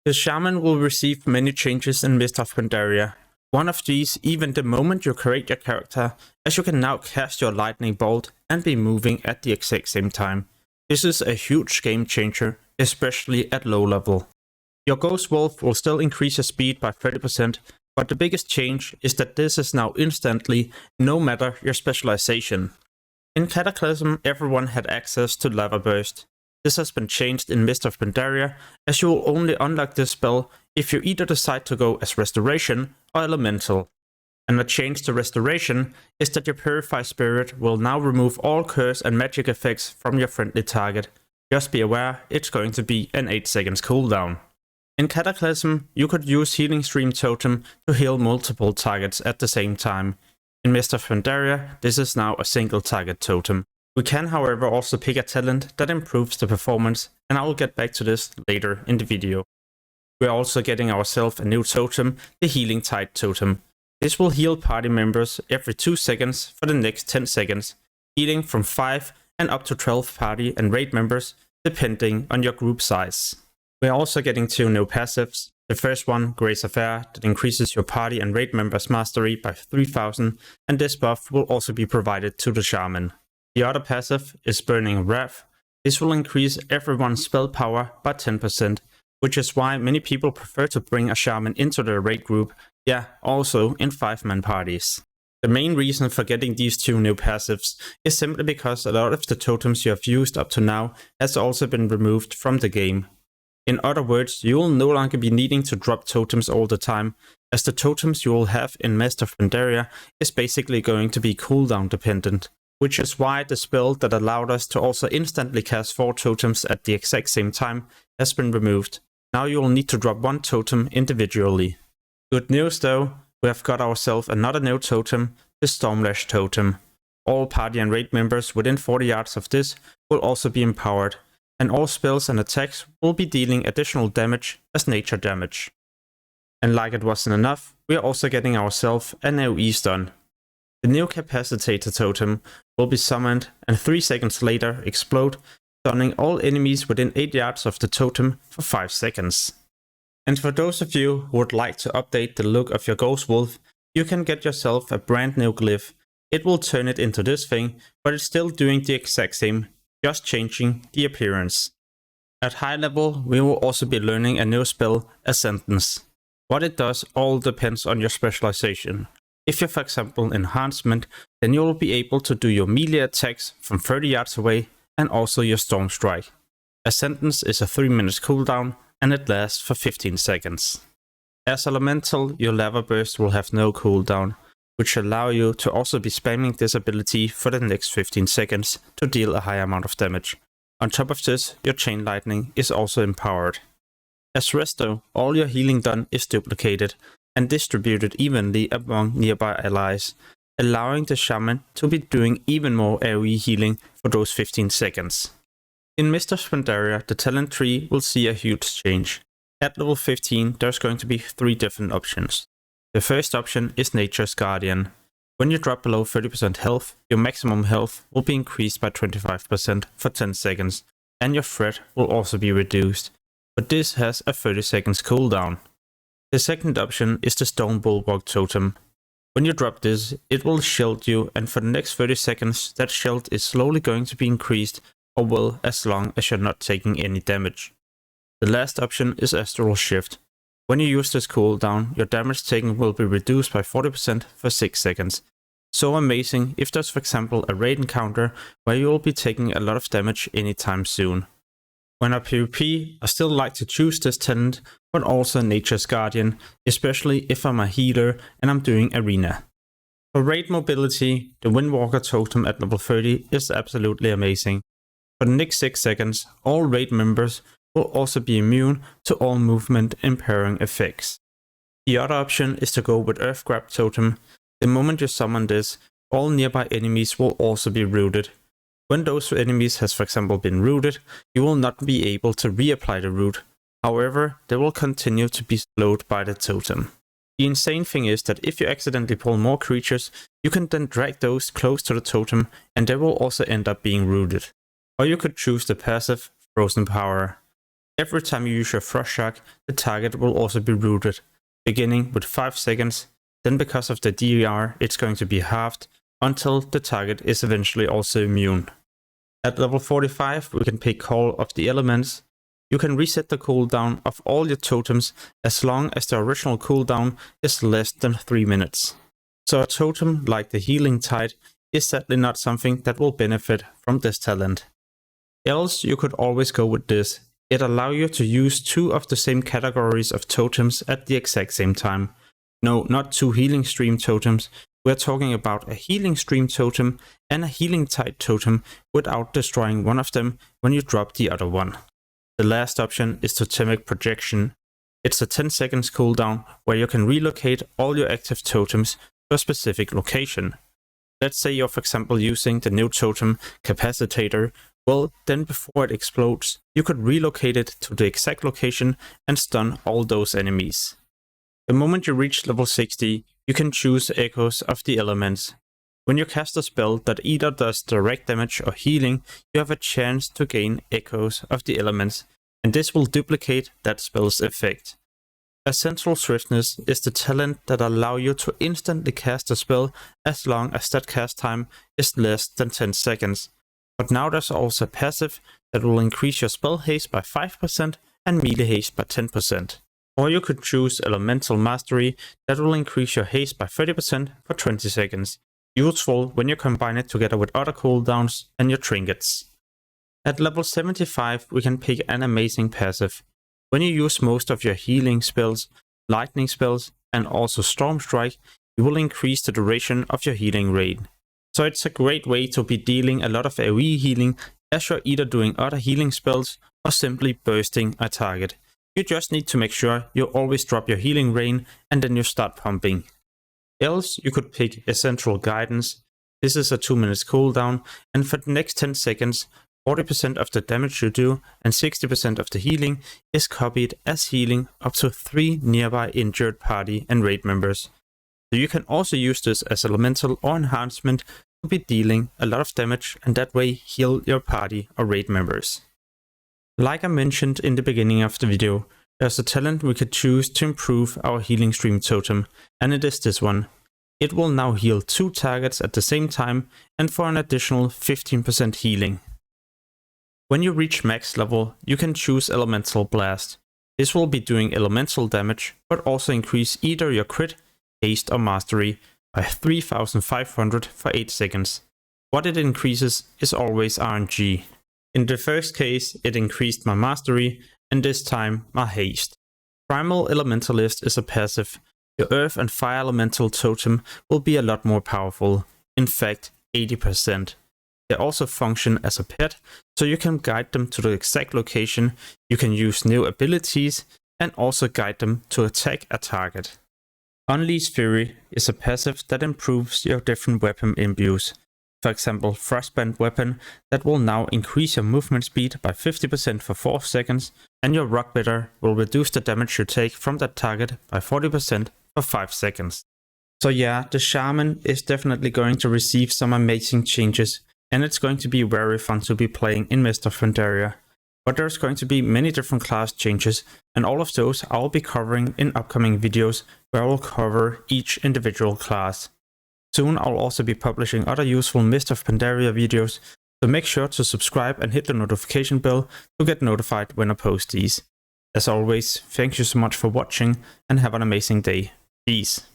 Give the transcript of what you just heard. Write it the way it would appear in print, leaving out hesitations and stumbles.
The Shaman will receive many changes in Mist of Pandaria. One of these even the moment you create your character, as you can now cast your lightning bolt and be moving at the exact same time. This is a huge game changer, especially at low level. Your Ghost Wolf will still increase your speed by 30%, but the biggest change is that this is now instantly, no matter your specialization. In Cataclysm, everyone had access to Lava Burst. This has been changed in Mist of Pandaria, as you will only unlock this spell if you either decide to go as Restoration or Elemental. And the change to Restoration is that your Purify Spirit will now remove all curse and magic effects from your friendly target. Just be aware, it's going to be an 8 seconds cooldown. In Cataclysm, you could use Healing Stream Totem to heal multiple targets at the same time. In Mist of Pandaria, this is now a single target totem. We can however also pick a talent that improves the performance, and I will get back to this later in the video. We are also getting ourselves a new totem, the Healing Tide Totem. This will heal party members every 2 seconds for the next 10 seconds, healing from 5 and up to 12 party and raid members, depending on your group size. We are also getting 2 new passives. The first one, Grace of Air, that increases your party and raid members' mastery by 3000, and this buff will also be provided to the Shaman. The other passive is Burning Wrath. This will increase everyone's spell power by 10%, which is why many people prefer to bring a Shaman into their raid group, also in 5-man parties. The main reason for getting these 2 new passives is simply because a lot of the totems you have used up to now has also been removed from the game. In other words, you will no longer be needing to drop totems all the time, as the totems you will have in Mist of Pandaria is basically going to be cooldown dependent. Which is why the spell that allowed us to also instantly cast 4 totems at the exact same time has been removed. Now you will need to drop 1 totem individually. Good news though, we have got ourselves another new totem, the Stormlash Totem. All party and raid members within 40 yards of this will also be empowered, and all spells and attacks will be dealing additional damage as nature damage. And like it wasn't enough, we are also getting ourselves a AoE stun. The new Capacitator Totem will be summoned and 3 seconds later explode, stunning all enemies within 8 yards of the totem for 5 seconds. And for those of you who would like to update the look of your Ghost Wolf, you can get yourself a brand new glyph. It will turn it into this thing, but it's still doing the exact same, just changing the appearance. At high level, we will also be learning a new spell, Ascendance. What it does all depends on your specialization. If you're for example Enhancement, then you will be able to do your melee attacks from 30 yards away and also your Storm Strike. Ascendance is a 3 minutes cooldown and it lasts for 15 seconds. As Elemental, your Lava Burst will have no cooldown, which allow you to also be spamming this ability for the next 15 seconds to deal a high amount of damage. On top of this, your Chain Lightning is also empowered. As Resto, all your healing done is duplicated and distributed evenly among nearby allies, allowing the Shaman to be doing even more AoE healing for those 15 seconds. In Mist of Pandaria, the talent tree will see a huge change. At level 15, there's going to be 3 different options. The first option is Nature's Guardian. When you drop below 30% health, your maximum health will be increased by 25% for 10 seconds, and your threat will also be reduced, but this has a 30 seconds cooldown. The second option is the Stone Bulwark Totem. When you drop this, it will shield you, and for the next 30 seconds that shield is slowly going to be increased, or will as long as you're not taking any damage. The last option is Astral Shift. When you use this cooldown, your damage taken will be reduced by 40% for 6 seconds. So amazing if there's for example a raid encounter where you will be taking a lot of damage anytime soon. When I PvP, I still like to choose this talent, but also Nature's Guardian, especially if I'm a healer and I'm doing arena. For raid mobility, the Windwalker Totem at level 30 is absolutely amazing. For the next 6 seconds, all raid members will also be immune to all movement impairing effects. The other option is to go with Earth Grab Totem. The moment you summon this, all nearby enemies will also be rooted. When those enemies has for example been rooted, you will not be able to reapply the root. However, they will continue to be slowed by the totem. The insane thing is that if you accidentally pull more creatures, you can then drag those close to the totem and they will also end up being rooted. Or you could choose the passive Frozen Power. Every time you use your Frost Shock, the target will also be rooted, beginning with 5 seconds, then because of the DER it's going to be halved, until the target is eventually also immune. At level 45 we can pick Call of the Elements. You can reset the cooldown of all your totems as long as the original cooldown is less than 3 minutes. So a totem like the Healing Tide is sadly not something that will benefit from this talent. Else you could always go with this. It allows you to use 2 of the same categories of totems at the exact same time. No, not 2 healing stream totems. We're talking about a healing stream totem and a healing tide totem without destroying one of them when you drop the other one. The last option is Totemic Projection. It's a 10 seconds cooldown where you can relocate all your active totems to a specific location. Let's say you're for example using the new totem Capacitator. Well, then before it explodes, you could relocate it to the exact location and stun all those enemies. The moment you reach level 60, you can choose Echoes of the Elements. When you cast a spell that either does direct damage or healing, you have a chance to gain Echoes of the Elements, and this will duplicate that spell's effect. Essential Swiftness is the talent that allows you to instantly cast a spell as long as that cast time is less than 10 seconds. But now there's also a passive that will increase your spell haste by 5% and melee haste by 10%. Or you could choose Elemental Mastery that will increase your haste by 30% for 20 seconds. Useful when you combine it together with other cooldowns and your trinkets. At level 75 we can pick an amazing passive. When you use most of your healing spells, lightning spells and also Storm Strike, you will increase the duration of your healing rate. So it's a great way to be dealing a lot of AoE healing as you're either doing other healing spells or simply bursting a target. You just need to make sure you always drop your healing rain and then you start pumping. Else you could pick Essential Guidance. This is a 2 minutes cooldown, and for the next 10 seconds 40% of the damage you do and 60% of the healing is copied as healing up to 3 nearby injured party and raid members. So you can also use this as elemental or enhancement to be dealing a lot of damage and that way heal your party or raid members. Like I mentioned in the beginning of the video, there's a talent we could choose to improve our healing stream totem, and it is this one. It will now heal 2 targets at the same time and for an additional 15% healing. When you reach max level, you can choose Elemental Blast. This will be doing elemental damage, but also increase either your crit, haste or mastery by 3500 for 8 seconds. What it increases is always RNG. In the first case, it increased my mastery, and this time my haste. Primal Elementalist is a passive. Your Earth and Fire Elemental totem will be a lot more powerful, in fact 80%. They also function as a pet, so you can guide them to the exact location, you can use new abilities, and also guide them to attack a target. Unleash Fury is a passive that improves your different weapon imbues. For example, Frostband weapon that will now increase your movement speed by 50% for 4 seconds, and your Rock Bitter will reduce the damage you take from that target by 40% for 5 seconds. So yeah, the Shaman is definitely going to receive some amazing changes, and it's going to be very fun to be playing in Mist of Pandaria. But there's going to be many different class changes, and all of those I'll be covering in upcoming videos where I will cover each individual class. Soon I'll also be publishing other useful Mist of Pandaria videos, so make sure to subscribe and hit the notification bell to get notified when I post these. As always, thank you so much for watching and have an amazing day. Peace.